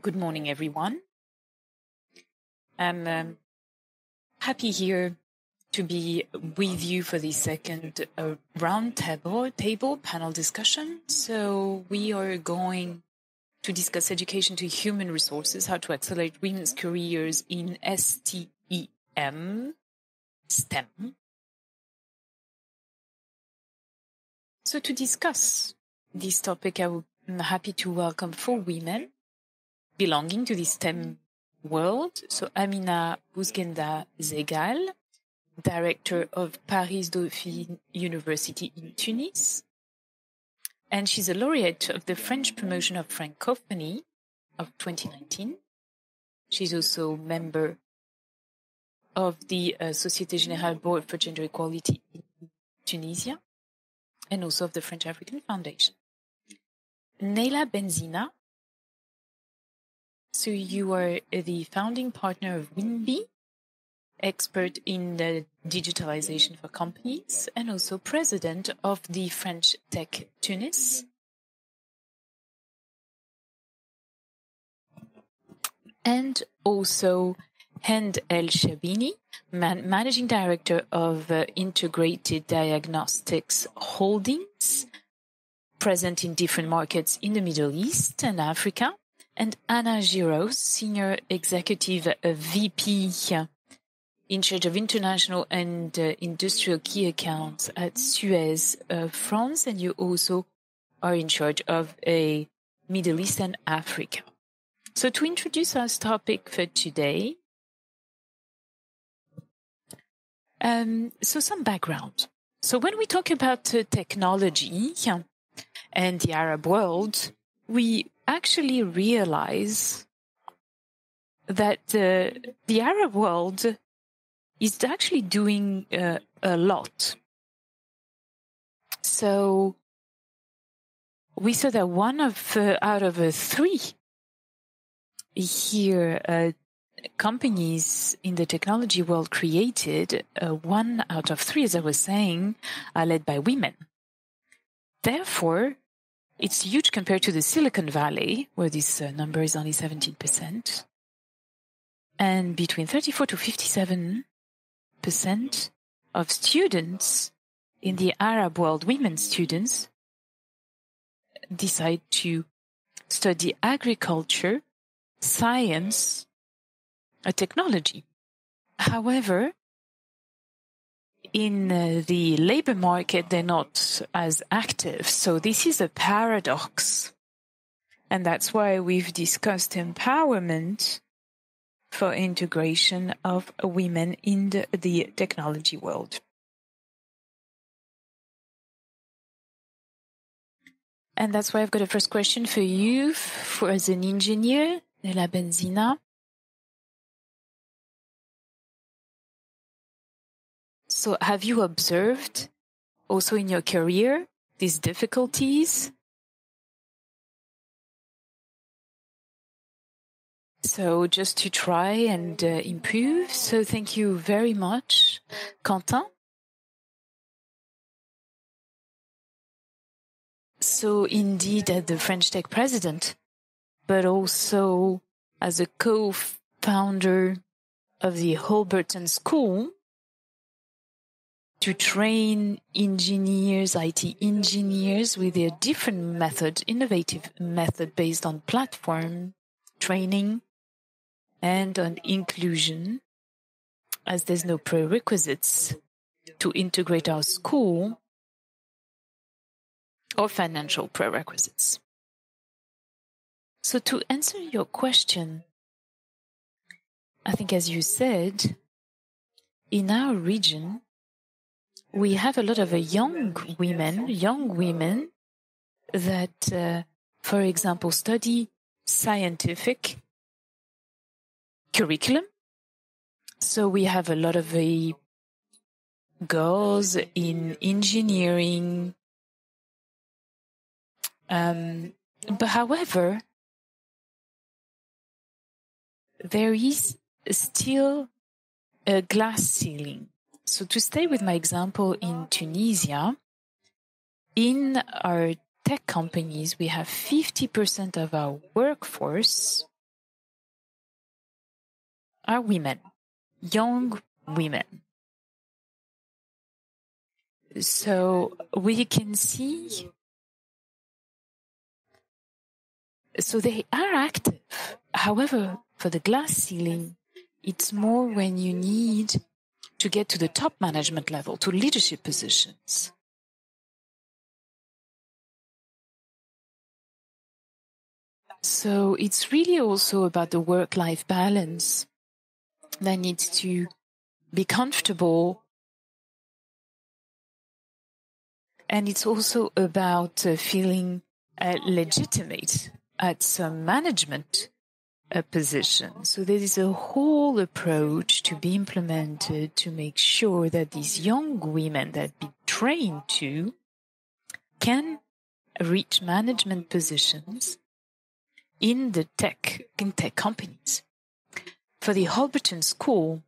Good morning, everyone. I'm happy here to be with you for the second round table panel discussion. So we are going to discuss education to human resources, how to accelerate women's careers in STEM. So to discuss this topic, I'm happy to welcome 4 women belonging to the STEM world. So Amina Bouzguenda-Zeghal, director of Paris Dauphine University in Tunis. And she's a laureate of the French promotion of Francophonie of 2019. She's also member of the Société Générale Board for Gender Equality in Tunisia, and also of the French African Foundation. Neila Benzina. So you are the founding partner of Wimbee, expert in the digitalization for companies, and also president of the French Tech Tunis. And also Hend Sherbini, managing director of Intergrated Diagnostics Holdings, present in different markets in the Middle East and Africa. And Giros, Senior Executive VP in charge of international and industrial key accounts at SUEZ France, and you also are in charge of a Middle East and Africa. So to introduce our topic for today, so some background. So when we talk about technology and the Arab world, we actually realize that the Arab world is actually doing a lot. So we saw that one out of 3 here companies in the technology world created, 1 out of 3, as I was saying, are led by women. Therefore, it's huge compared to the Silicon Valley, where this number is only 17%. And between 34 to 57% of students in the Arab world, women students, decide to study agriculture, science, or technology. However, in the labor market, they're not as active. So this is a paradox. And that's why we've discussed empowerment for integration of women in the technology world. And that's why I've got a first question for you, as an engineer, Neila Benzina. So have you observed also in your career these difficulties? So just to try and improve. So thank you very much, Quentin. So indeed, as the French Tech president, but also as a co-founder of the Holberton School, to train engineers, IT engineers with a different method, innovative method based on platform training and on inclusion, as there's no prerequisites to integrate our school or financial prerequisites. So to answer your question, I think as you said, in our region, we have a lot of young women that, for example, study scientific curriculum. So we have a lot of girls in engineering. But however, there is still a glass ceiling. So to stay with my example in Tunisia, in our tech companies, we have 50% of our workforce are women, young women. So we can see, so they are active. However, for the glass ceiling, it's more when you need to get to the top management level, to leadership positions. So it's really also about the work-life balance that needs to be comfortable. And it's also about feeling legitimate at some management position. So there is a whole approach to be implemented to make sure that these young women that be trained to can reach management positions in tech companies. For the Holberton School,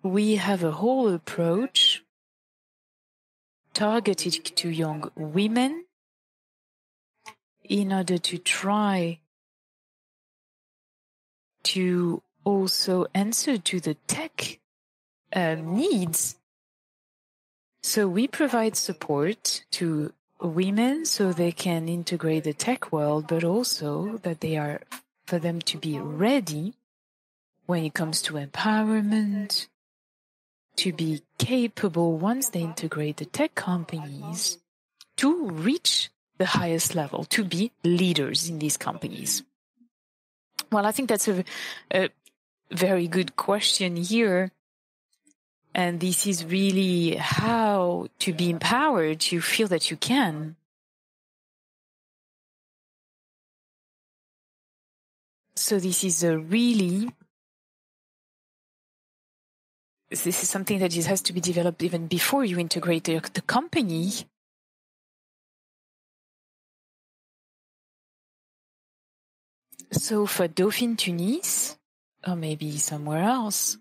we have a whole approach targeted to young women in order to try to also answer to the tech needs. So we provide support to women so they can integrate the tech world, but also that they are for them to be ready when it comes to empowerment, to be capable once they integrate the tech companies to reach the highest level, to be leaders in these companies. Well, I think that's a very good question here. And this is really how to be empowered to feel that you can. So this is this is something that has to be developed even before you integrate the company. So for Dauphine, Tunis, or maybe somewhere else,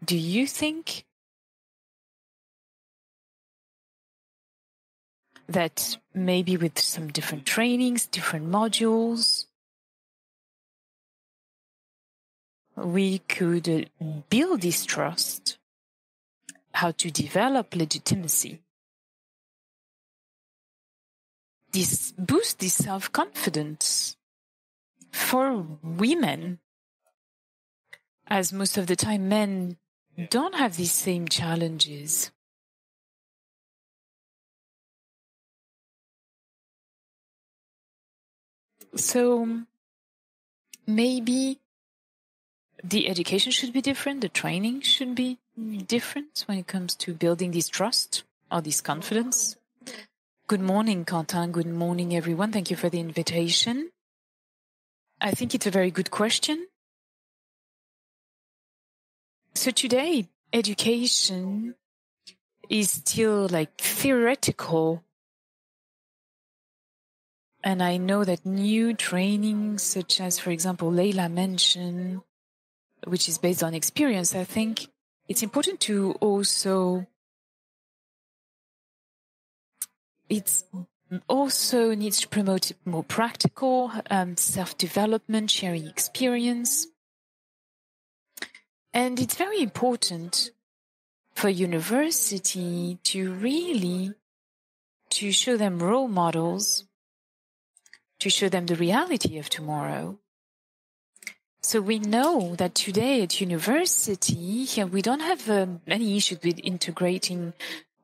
do you think that maybe with some different trainings, different modules, we could build this trust, how to develop legitimacy, boost this self-confidence for women, as most of the time men don't have these same challenges. So maybe the education should be different, the training should be different when it comes to building this trust or this confidence. Good morning, Quentin. Good morning, everyone. Thank you for the invitation. I think it's a very good question. So today, education is still like theoretical. And I know that new trainings, such as, for example, Neila mentioned, which is based on experience, I think it's important to also, it's also needs to promote more practical self-development, sharing experience. And it's very important for university to really, to show them role models, to show them the reality of tomorrow. So we know that today at university, we don't have any issues with integrating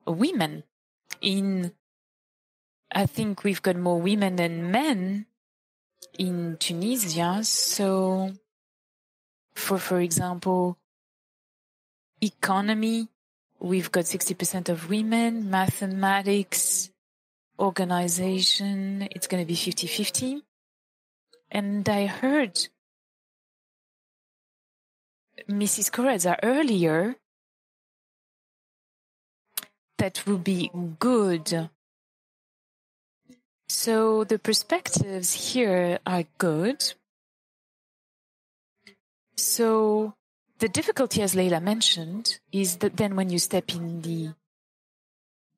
women in. I think we've got more women than men in Tunisia. So, for example, economy, we've got 60% of women. Mathematics, organization, it's going to be 50-50. And I heard Mrs. Correza earlier that would be good. So the perspectives here are good. So the difficulty, as Neila mentioned, is that then when you step in the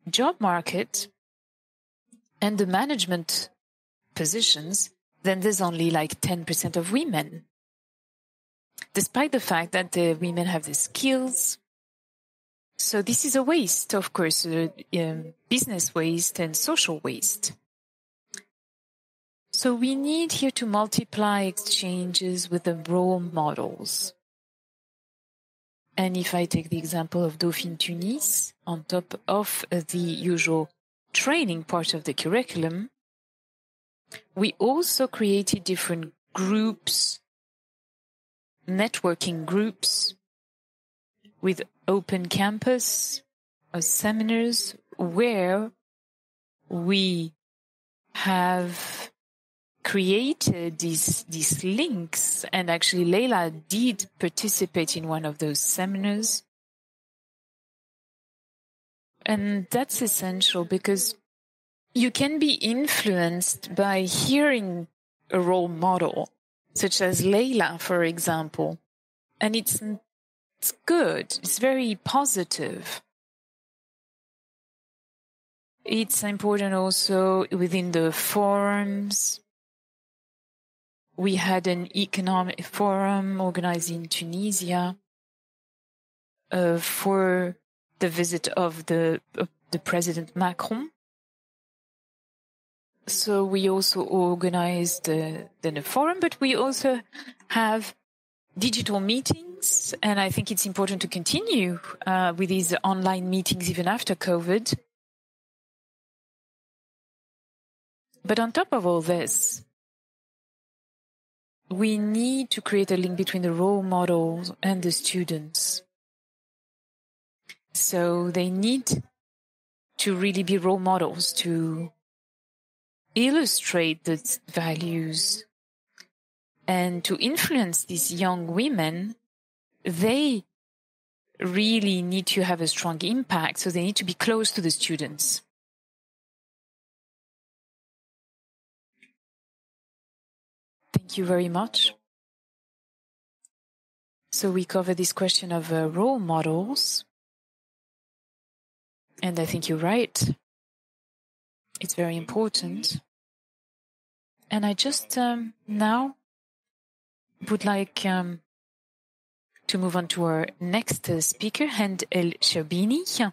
job market and the management positions, then there's only like 10% of women. despite the fact that the women have the skills. So this is a waste, of course, business waste and social waste. So we need here to multiply exchanges with the role models. And if I take the example of Dauphine, Tunis, on top of the usual training part of the curriculum, we also created different groups, networking groups, with open campus seminars where we have created these links, and actually Neila did participate in one of those seminars. And that's essential because you can be influenced by hearing a role model, such as Neila, for example. And it's good. It's very positive. It's important also within the forums. We had an economic forum organized in Tunisia for the visit of the President Macron. So we also organized the forum, but we also have digital meetings, and I think it's important to continue with these online meetings even after COVID. But on top of all this, we need to create a link between the role models and the students. So they need to really be role models to illustrate the values and to influence these young women. They really need to have a strong impact, so they need to be close to the students. Thank you very much. So we covered this question of role models. And I think you're right. It's very important. And I just now would like to move on to our next speaker, Hend Sherbini,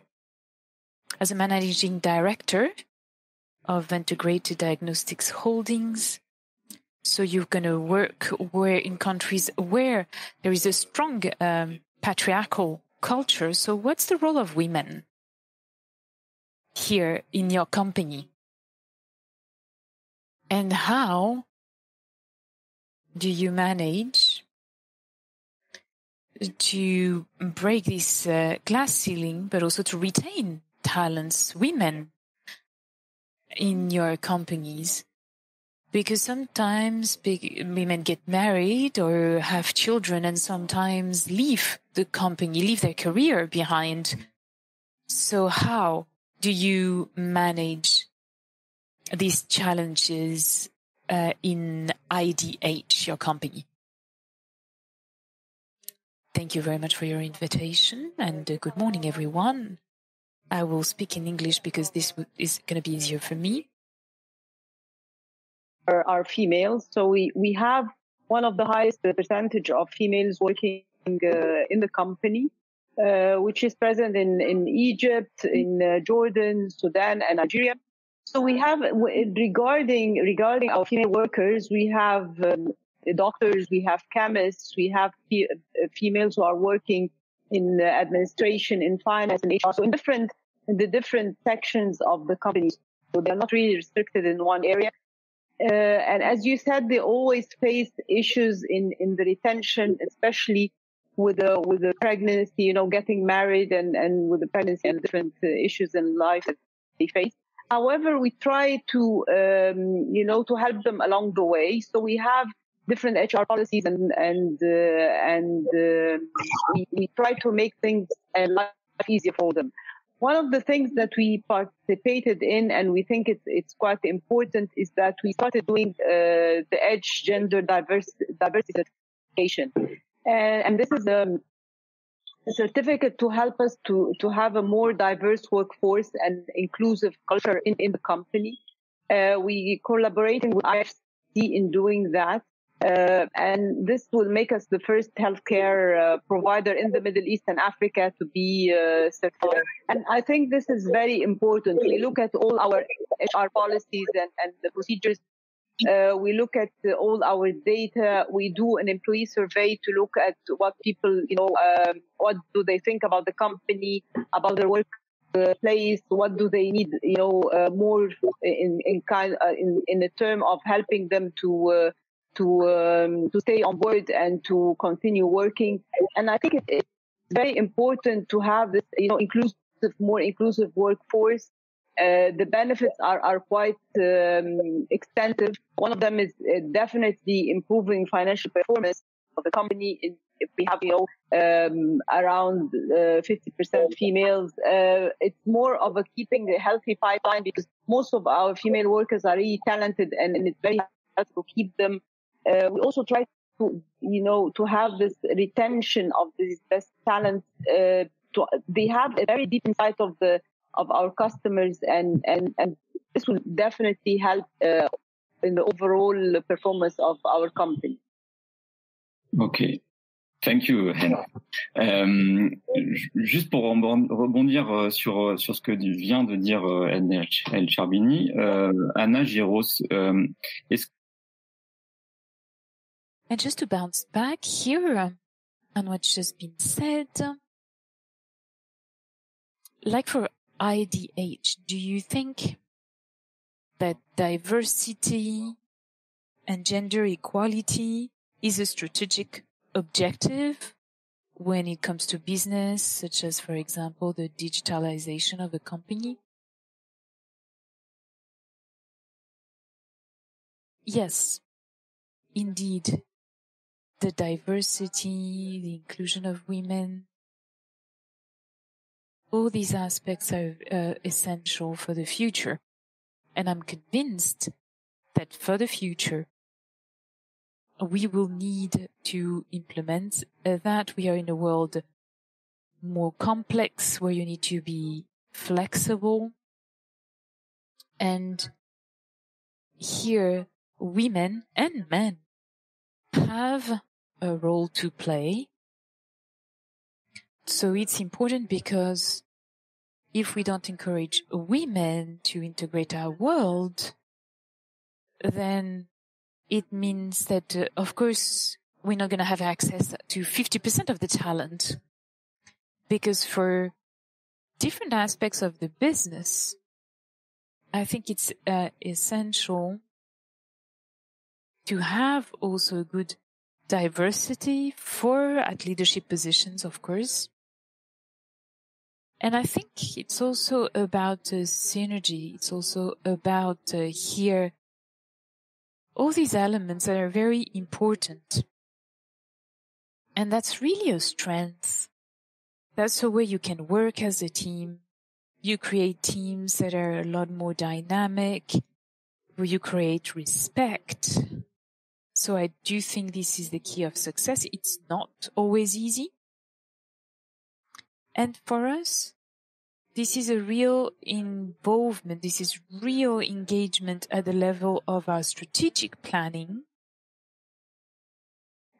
as a managing director of Intergrated Diagnostics Holdings. So you're going to work in countries where there is a strong patriarchal culture. So what's the role of women here in your company? And how do you manage to break this glass ceiling, but also to retain talents, women, in your companies? Because sometimes women get married or have children and sometimes leave the company, leave their career behind. So how do you manage these challenges in IDH, your company? Thank you very much for your invitation, and good morning, everyone. I will speak in English because this is going to be easier for me. Are females, so we have one of the highest percentage of females working in the company, which is present in Egypt, in Jordan, Sudan, and Nigeria. So we have, regarding our female workers, we have doctors, we have chemists, we have females who are working in administration, in finance, and HR. So in the different sections of the company, so they're not really restricted in one area. And as you said, they always face issues in the retention, especially with the pregnancy, getting married and with the pregnancy and different issues in life that they face. However, we try to, to help them along the way. So we have different HR policies and we try to make things and life easier for them. One of the things that we participated in, and we think it's quite important, is that we started doing the EDGE gender diversity certification. And this is a certificate to help us to have a more diverse workforce and inclusive culture in the company. We collaborating with IFC in doing that. And this will make us the first healthcare provider in the Middle East and Africa to be certified. And I think this is very important. We look at all our HR policies and the procedures. We look at all our data. We do an employee survey to look at what people, what do they think about the company, about their workplace, what do they need, more in the term of helping them to stay on board and to continue working. And I think it's very important to have this, more inclusive workforce. The benefits are quite extensive. One of them is definitely improving financial performance of the company. If we have, around 50% females, it's more of a keeping a healthy pipeline, because most of our female workers are really talented, and it's very hard to keep them. We also try to have this retention of these best talents. They have a very deep insight of our customers, and this will definitely help in the overall performance of our company. Okay. Thank you, Hend. Juste pour rebondir sur ce que vient de dire El Sherbini, Anna, Giros, And just to bounce back here on what's just been said, like for IDH, do you think that diversity and gender equality is a strategic objective when it comes to business, such as, for example, the digitalization of a company? Yes, indeed. The diversity, the inclusion of women, all these aspects are essential for the future. And I'm convinced that for the future, we will need to implement that. We are in a world more complex, where you need to be flexible. And here, women and men have a role to play. So it's important, because if we don't encourage women to integrate our world, then it means that, of course, we're not going to have access to 50% of the talent. Because for different aspects of the business, I think it's essential to have also good diversity at leadership positions, of course. And I think it's also about synergy. It's also about here all these elements that are very important. And that's really a strength. That's a way you can work as a team. You create teams that are a lot more dynamic, where you create respect. So I do think this is the key of success. It's not always easy. And for us, this is a real involvement. This is real engagement at the level of our strategic planning.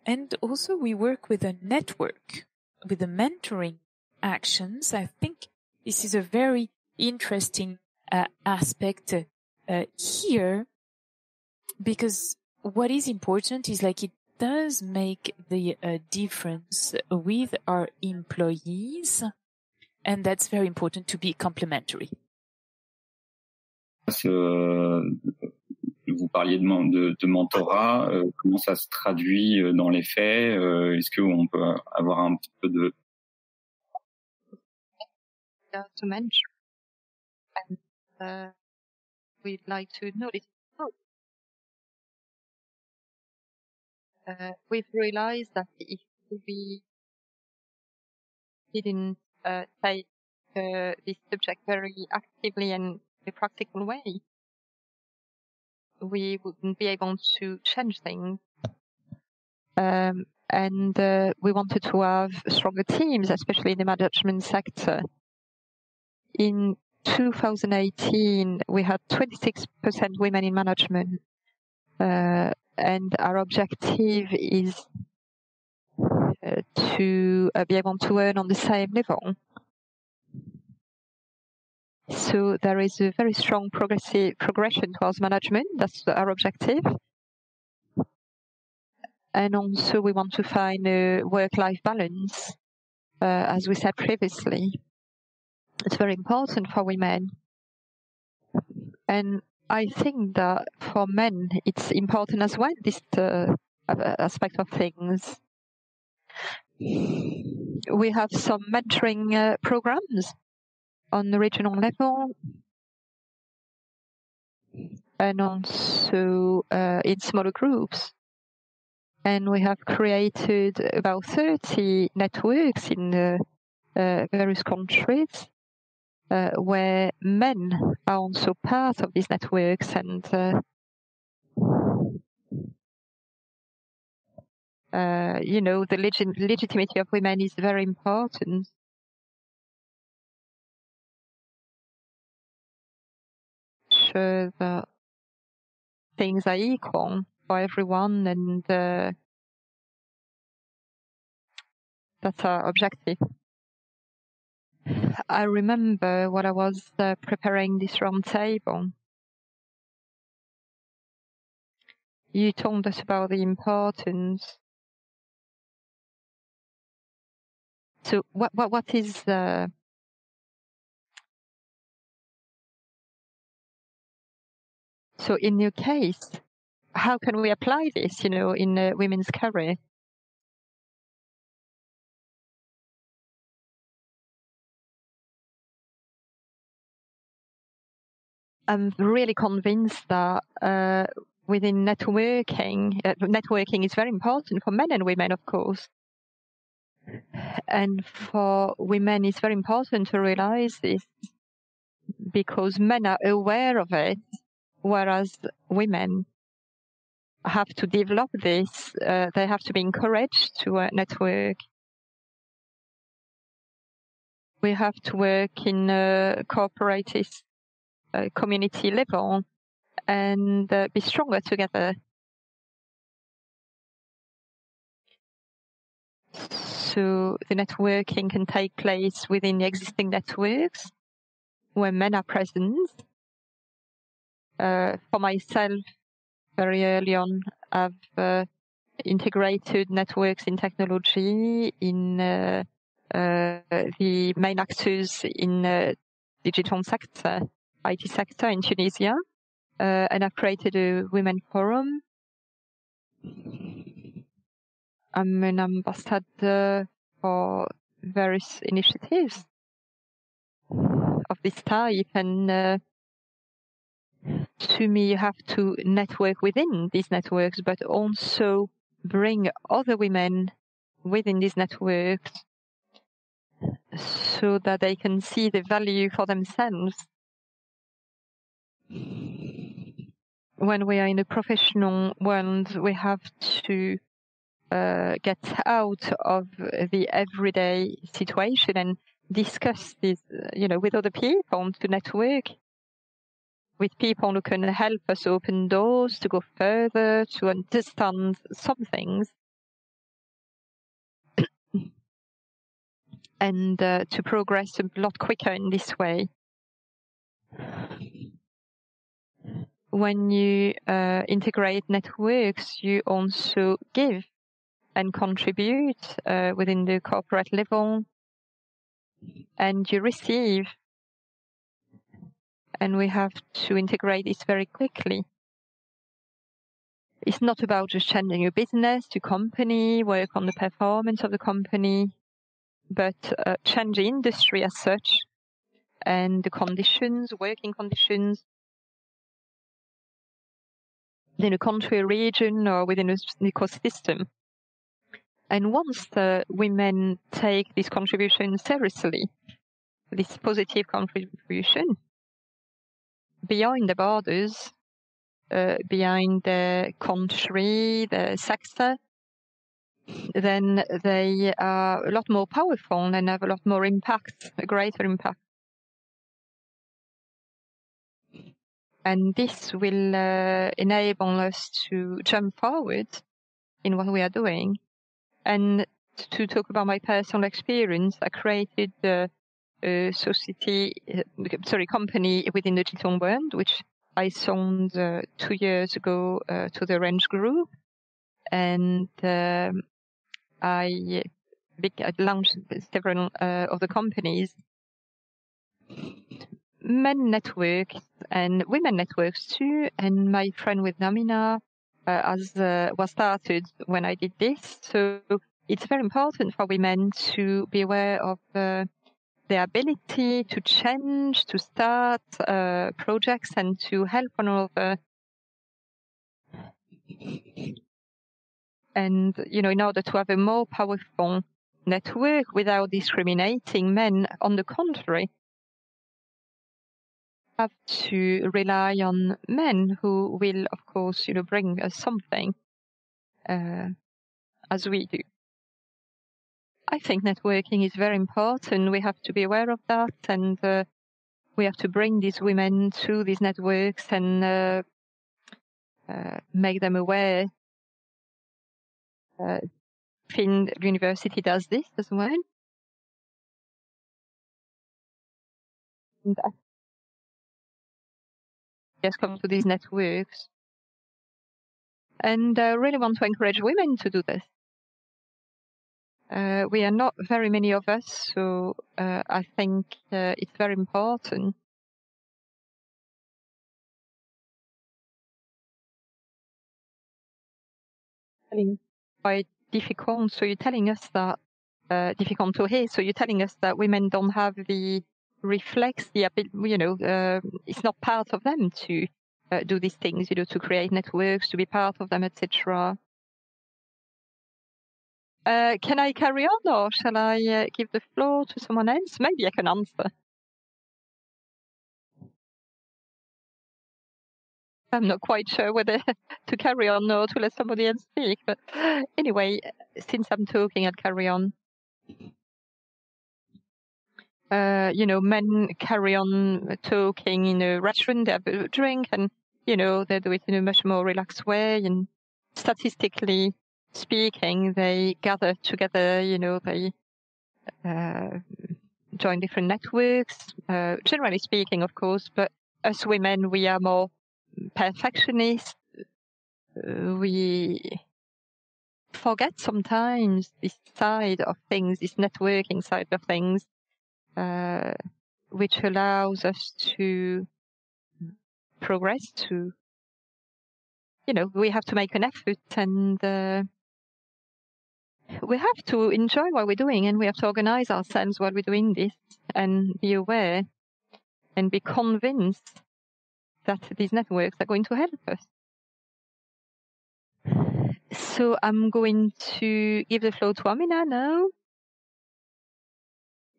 And also we work with a network, with the mentoring actions. I think this is a very interesting aspect here, because what is important is it does make the difference with our employees, and that's very important to be complementary. Vous parliez de mentorat, comment ça se traduit dans les faits? Est-ce qu'on peut avoir un petit peu de... To mention, and we'd like to notice. We've realized that if we didn't take this subject very actively and in a practical way, we wouldn't be able to change things. And we wanted to have stronger teams, especially in the management sector. In 2018, we had 26% women in management. And our objective is to be able to earn on the same level. So there is a very strong progression towards management. That's our objective. And also we want to find a work-life balance, as we said previously. It's very important for women. And I think that for men, it's important as well, this aspect of things. We have some mentoring programs on the regional level and also in smaller groups. And we have created about 30 networks in various countries where men are also part of these networks. And you know, the legitimacy of women is very important. Sure that things are equal for everyone, and that's our objective. I remember when I was preparing this round table, you told us about the importance. So what is so in your case, how can we apply this, you know, in women's career? I'm really convinced that within networking is very important for men and women, of course. And for women, it's very important to realize this because men are aware of it, whereas women have to develop this. They have to be encouraged to network. We have to work in cooperative community level and be stronger together. So the networking can take place within the existing networks where men are present. For myself, very early on, I've integrated networks in technology, in the main actors in digital sector, IT sector in Tunisia, and I've created a women forum. I'm an ambassador for various initiatives of this type, and to me, you have to network within these networks, but also bring other women within these networks so that they can see the value for themselves. When we are in a professional world, we have to get out of the everyday situation and discuss this, you know, with other people, to network with people who can help us open doors to go further, to understand some things, and to progress a lot quicker in this way. When you integrate networks, you also give and contribute within the corporate level, and you receive. And we have to integrate this very quickly. It's not about just changing your business to company, work on the performance of the company, but change the industry as such and the conditions, working conditions in a country, a region, or within an ecosystem. And once the women take this contribution seriously, this positive contribution, beyond the borders, behind the country, the sector, then they are a lot more powerful and have a lot more impact, a greater impact. And this will enable us to jump forward in what we are doing. And to talk about my personal experience, I created a company within the digital world, which I sold 2 years ago to the Range Group. And I launched several of the companies, men networks and women networks too. And my friend with Amina was started when I did this. So it's very important for women to be aware of their ability to change, to start projects, and to help one another. And, in order to have a more powerful network without discriminating men, on the contrary, have to rely on men who will, of course, bring us something, as we do. I think networking is very important. We have to be aware of that, and we have to bring these women to these networks and make them aware. Finn University does this as well. And I just come to these networks. And I really want to encourage women to do this. We are not very many of us, so I think it's very important. Quite difficult. So you're telling us that difficult to hear. So you're telling us that women don't have the reflex, the it's not part of them to do these things, to create networks, to be part of them, etc. Can I carry on, or shall I give the floor to someone else? Maybe I can answer. I'm not quite sure whether to carry on or to let somebody else speak. But anyway, since I'm talking, I'll carry on. Men carry on talking in a restaurant, they have a drink, and, they do it in a much more relaxed way. And statistically speaking, they gather together, they join different networks, generally speaking, of course. But as women, we are more perfectionist. We forget sometimes this side of things, this networking side of things, which allows us to progress, to, we have to make an effort, and we have to enjoy what we're doing, and we have to organize ourselves while we're doing this, and be aware and be convinced that these networks are going to help us. So I'm going to give the floor to Amina now.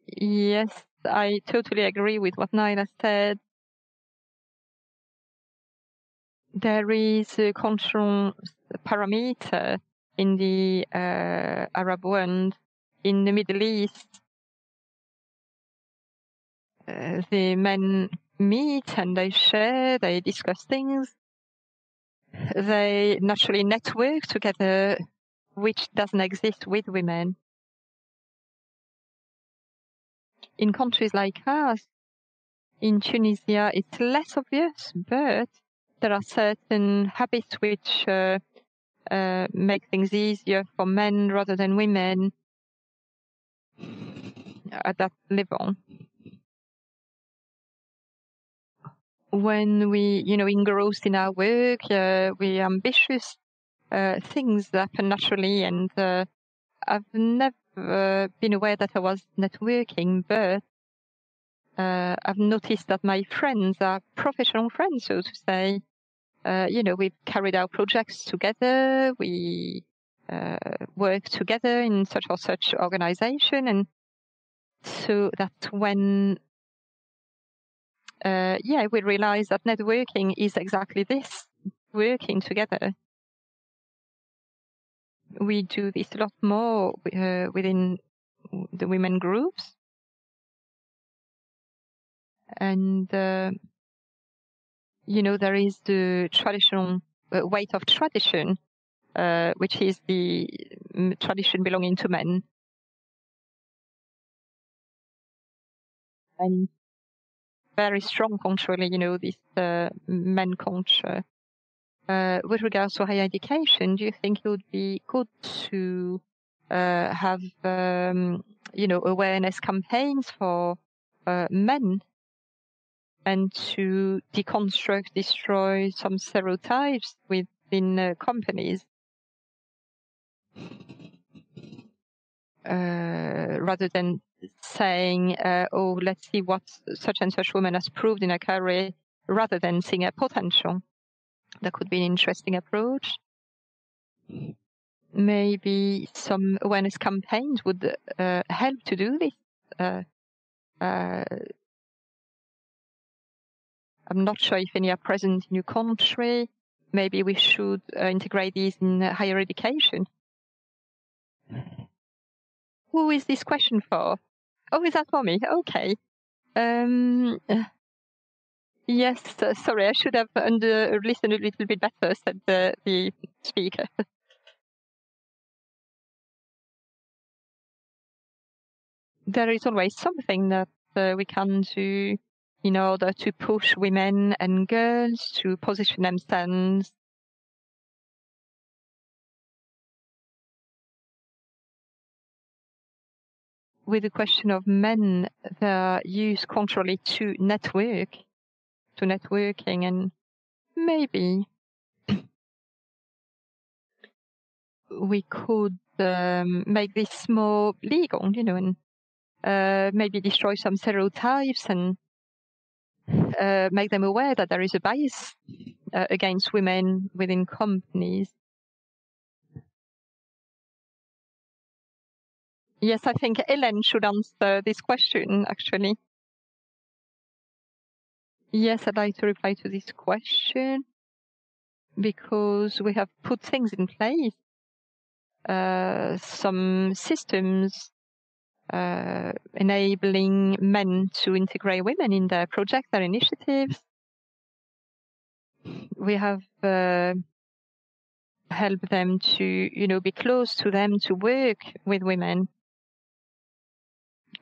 Yes, I totally agree with what Neila said. There is a cultural parameter in the Arab world. In the Middle East, the men meet and they share, they discuss things. They naturally network together, which doesn't exist with women. In countries like ours, in Tunisia, it's less obvious, but there are certain habits which make things easier for men rather than women at that level. When we, engrossed in our work, we ambitious, things happen naturally, and I've never been aware that I was networking, but I've noticed that my friends are professional friends, so to say. We've carried out projects together, we work together in such or such organization, and so that's when we realize that networking is exactly this, working together. We do this a lot more within the women groups. And there is the traditional weight of tradition, which is the tradition belonging to men. And very strong culturally, this men culture. With regards to higher education, do you think it would be good to have, awareness campaigns for men and to deconstruct, destroy some stereotypes within companies? Rather than saying, let's see what such and such woman has proved in her career, rather than seeing her potential. That could be an interesting approach. Maybe some awareness campaigns would help to do this. I'm not sure if any are present in your country. Maybe we should integrate these in higher education. Who is this question for? Oh, is that for me? Okay. Yes, sorry, I should have listened a little bit better, said the speaker. There is always something that we can do in order to push women and girls to position themselves with the question of men that use culturally to networking, and maybe we could make this more legal, and maybe destroy some stereotypes and make them aware that there is a bias against women within companies. Yes, I think Ellen should answer this question, actually. Yes, I'd like to reply to this question because we have put things in place, some systems enabling men to integrate women in their projects, their initiatives. We have helped them to, be close to them, to work with women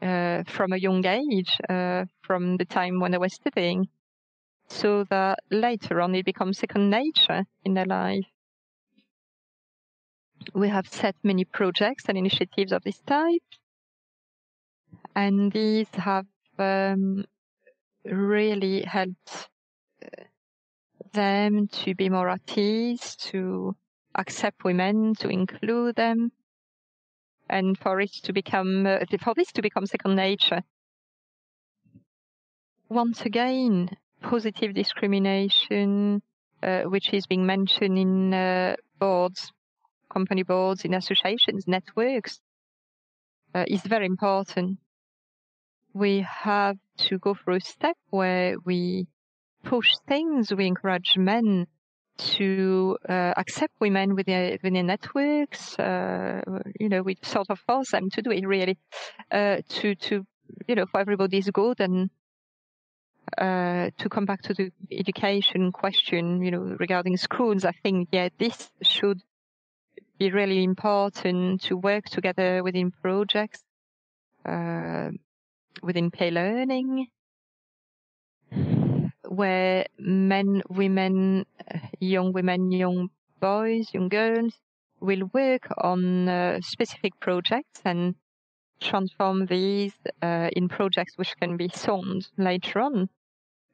from a young age, from the time when they were studying, so that later on it becomes second nature in their life. We have set many projects and initiatives of this type, and these have really helped them to be more at ease, to accept women, to include them, and for this to become second nature. Once again, positive discrimination, which is being mentioned in boards, company boards, in associations, networks, is very important. We have to go through a step where we push things, we encourage men to accept women within networks, we sort of force them to do it, really, for everybody's good. And to come back to the education question, regarding schools, I think, this should be really important to work together within projects, within play learning, where men, women, young boys, young girls will work on specific projects and transform these in projects which can be sold later on,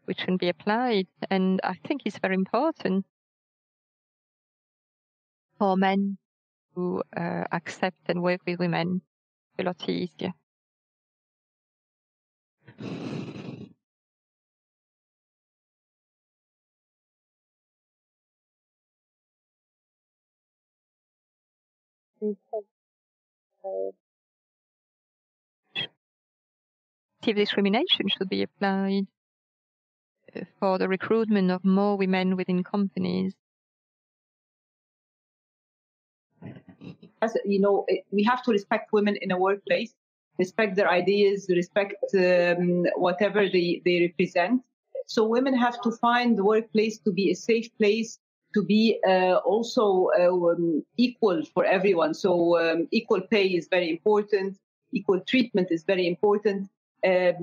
which can be applied. And I think it's very important for men to accept and work with women a lot easier. Discrimination should be applied for the recruitment of more women within companies. As we have to respect women in a workplace, respect their ideas, respect whatever they represent. So women have to find the workplace to be a safe place, to be also equal for everyone. So equal pay is very important. Equal treatment is very important. They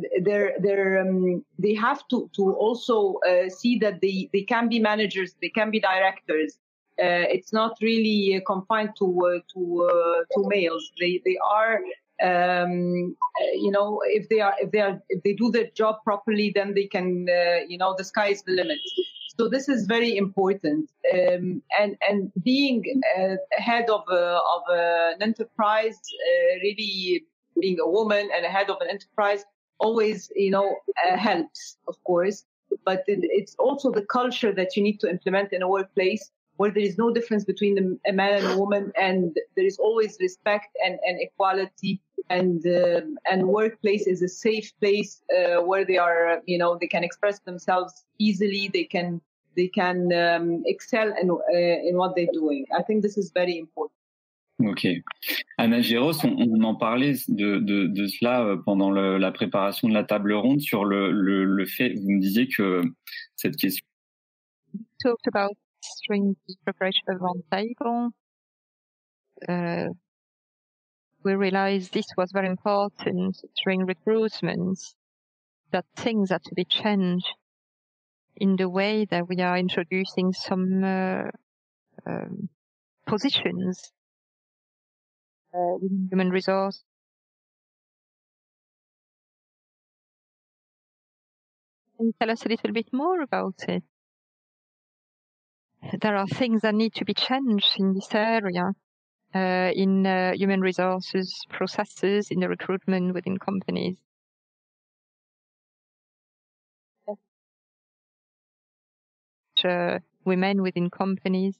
have to also see that they can be managers, they can be directors. It's not really confined to males. They are, if they do their job properly, then they can, the sky is the limit. So this is very important. And being head of an enterprise, really being a woman and a head of an enterprise always, helps, of course. But it's also the culture that you need to implement in a workplace where there is no difference between a man and a woman, and there is always respect and equality. And workplace is a safe place where they are, they can express themselves easily. They can excel in what they're doing. I think this is very important. Ok. Anna Giros, on en parlait de cela pendant la préparation de la table ronde sur le fait, vous me disiez que cette question. We talked about during the preparation of the round table. We realized this was very important during recruitment, that things had to be changed in the way that we are introducing some positions in human resource. Can you tell us a little bit more about it? There are things that need to be changed in this area, in human resources processes, in the recruitment within companies. Women within companies.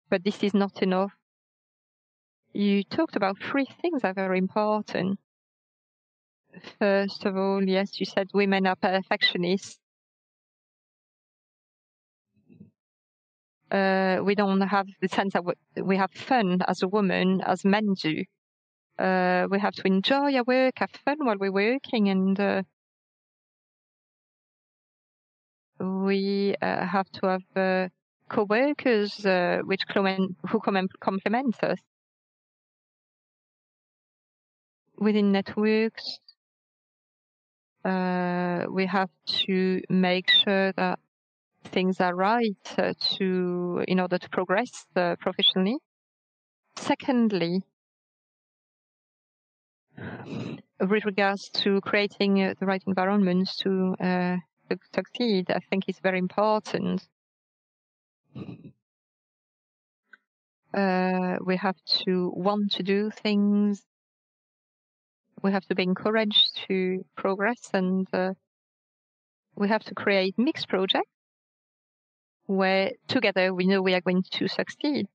But this is not enough. You talked about three things that are very important. First of all, yes, you said women are perfectionists. We don't have the sense that we have fun as a woman, as men do. We have to enjoy our work, have fun while we're working, and we have to have co-workers who complement us. Within networks, we have to make sure that things are right in order to progress professionally. Secondly, with regards to creating the right environments to succeed, I think it's very important. We have to want to do things. We have to be encouraged to progress, and we have to create mixed projects where together we know we are going to succeed.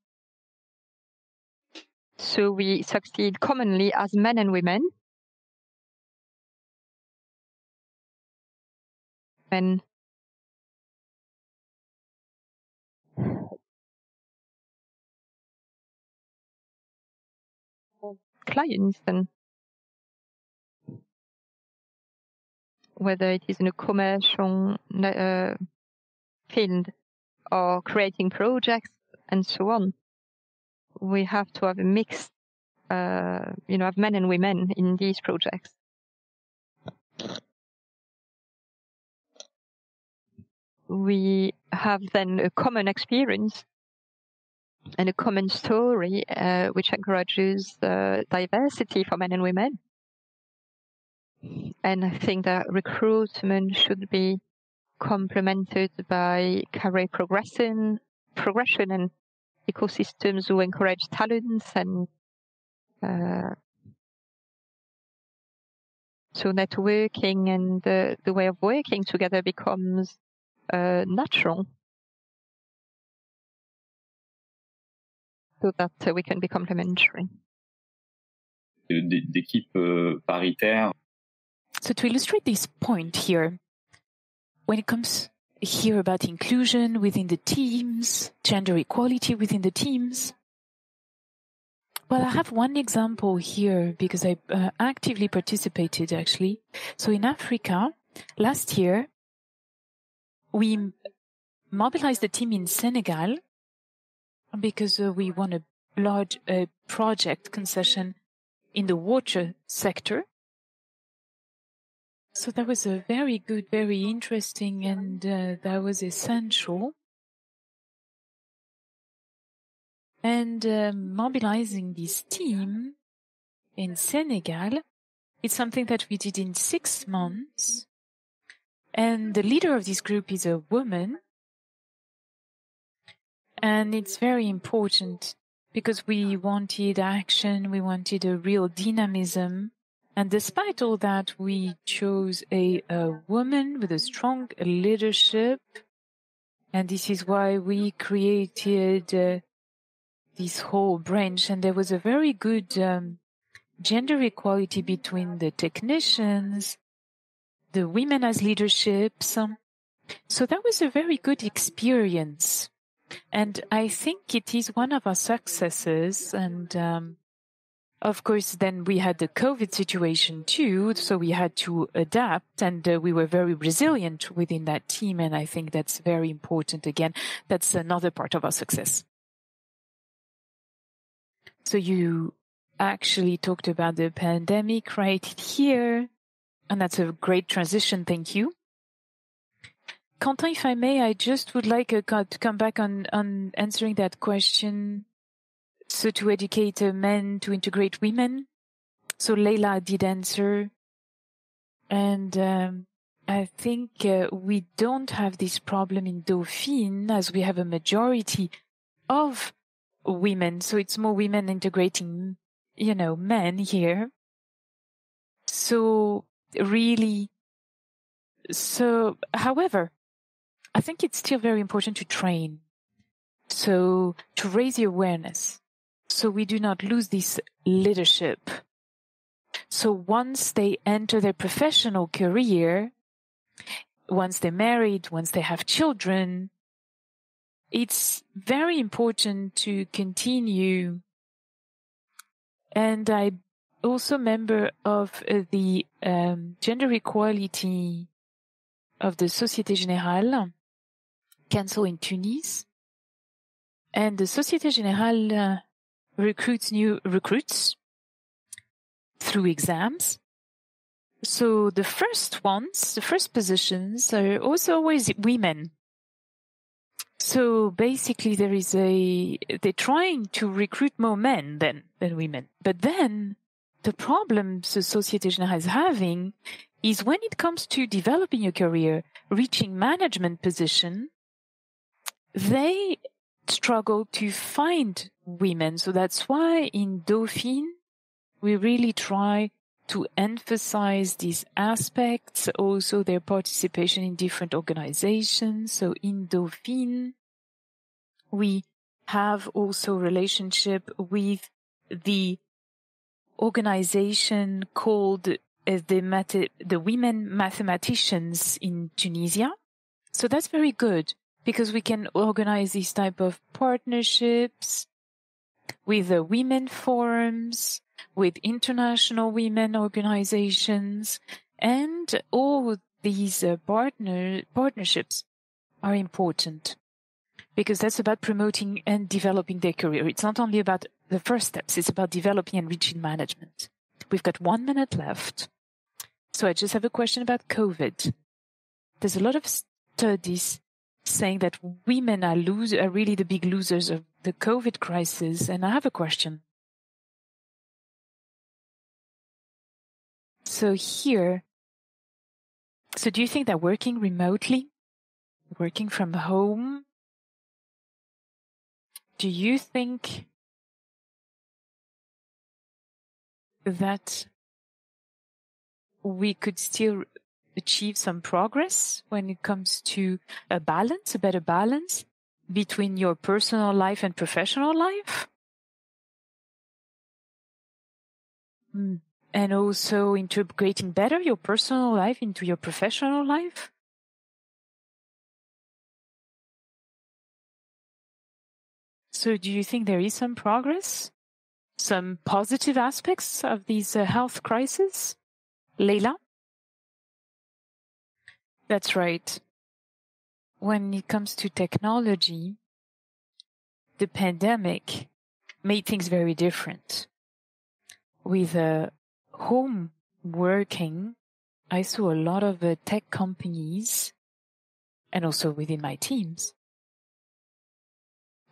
So we succeed commonly as men and women. And clients, and whether it is in a commercial field or creating projects and so on, we have to have a mix, of men and women in these projects. We have then a common experience and a common story, which encourages diversity for men and women. And I think that recruitment should be complemented by career progression and ecosystems who encourage talents, and so networking and the way of working together becomes natural, so that we can be complementary. D'équipe paritaire. So to illustrate this point here, when it comes here about inclusion within the teams, gender equality within the teams, well, I have one example here because I actively participated, actually. So in Africa, last year, we mobilized a team in Senegal because we won a large project concession in the water sector. So that was a very good, very interesting, and that was essential. And mobilizing this team in Senegal, it's something that we did in 6 months. And the leader of this group is a woman. And it's very important because we wanted action, we wanted a real dynamism. And despite all that, we chose a woman with a strong leadership. And this is why we created this whole branch. And there was a very good gender equality between the technicians, the women as leaderships. So that was a very good experience. And I think it is one of our successes. And of course, then we had the COVID situation too, so we had to adapt, and we were very resilient within that team, and I think that's very important. Again, that's another part of our success. So you actually talked about the pandemic right here, and that's a great transition. Thank you. Quentin, if I may, I just would like to come back on answering that question. So to educate men, to integrate women. So Neila did answer. And I think we don't have this problem in Dauphine as we have a majority of women. So it's more women integrating, men here. So really, however, I think it's still very important to train. So to raise the awareness. So we do not lose this leadership. So once they enter their professional career, once they're married, once they have children, it's very important to continue. And I'm also member of the gender equality of the Société Générale Council in Tunis. And the Société Générale recruits new recruits through exams. So the first positions are also always women. So basically they're trying to recruit more men than women. But then the problem the Société Générale is having is when it comes to developing your career, reaching management position, they struggle to find women. So that's why in Dauphine, we really try to emphasize these aspects, also their participation in different organizations. So in Dauphine, we have also relationship with the organization called the Women Mathematicians in Tunisia. So that's very good because we can organize these type of partnerships with the women forums, with international women organizations, and all these partnerships are important because that's about promoting and developing their career. It's not only about the first steps, it's about developing and reaching management. We've got 1 minute left. So I just have a question about COVID. There's a lot of studies saying that women are really the big losers of the COVID crisis. And I have a question. So do you think that working remotely, working from home, do you think that we could still achieve some progress when it comes to a better balance between your personal life and professional life? And also integrating better your personal life into your professional life? So do you think there is some progress? Some positive aspects of these health crises? Neila? That's right. When it comes to technology, the pandemic made things very different. With home working, I saw a lot of tech companies, and also within my teams,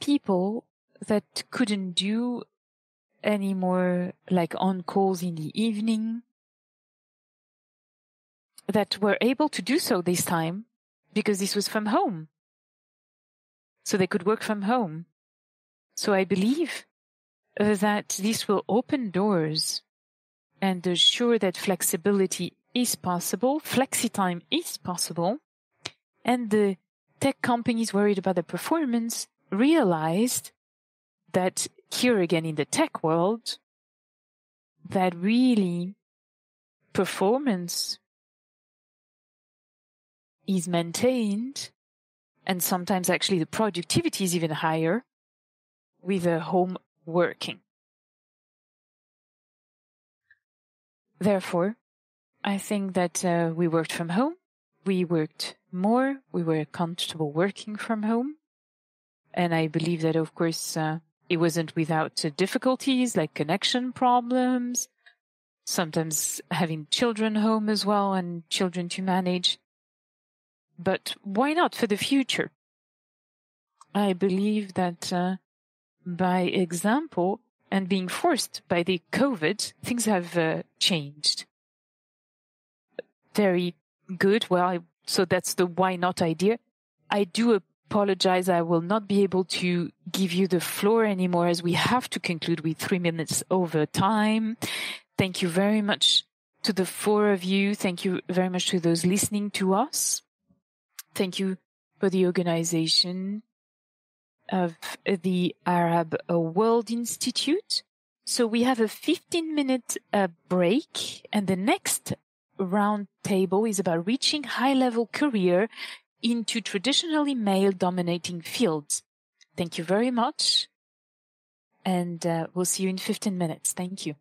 people that couldn't do any more like on calls in the evening, that were able to do so this time because this was from home. So they could work from home. So I believe that this will open doors and assure that flexibility is possible, flexi-time is possible, and the tech companies worried about the performance realized that here again in the tech world, that really performance is maintained, and sometimes actually the productivity is even higher with home working. Therefore, I think that we worked from home, we worked more, we were comfortable working from home, and I believe that, of course, it wasn't without difficulties like connection problems, sometimes having children home as well and children to manage. But why not for the future? I believe that by example and being forced by the COVID, things have changed. Very good. Well, so that's the why not idea. I do apologize. I will not be able to give you the floor anymore as we have to conclude with 3 minutes over time. Thank you very much to the four of you. Thank you very much to those listening to us. Thank you for the organization of the Arab World Institute. So we have a 15-minute break, and the next round table is about reaching high-level career into traditionally male-dominating fields. Thank you very much, and we'll see you in 15 minutes. Thank you.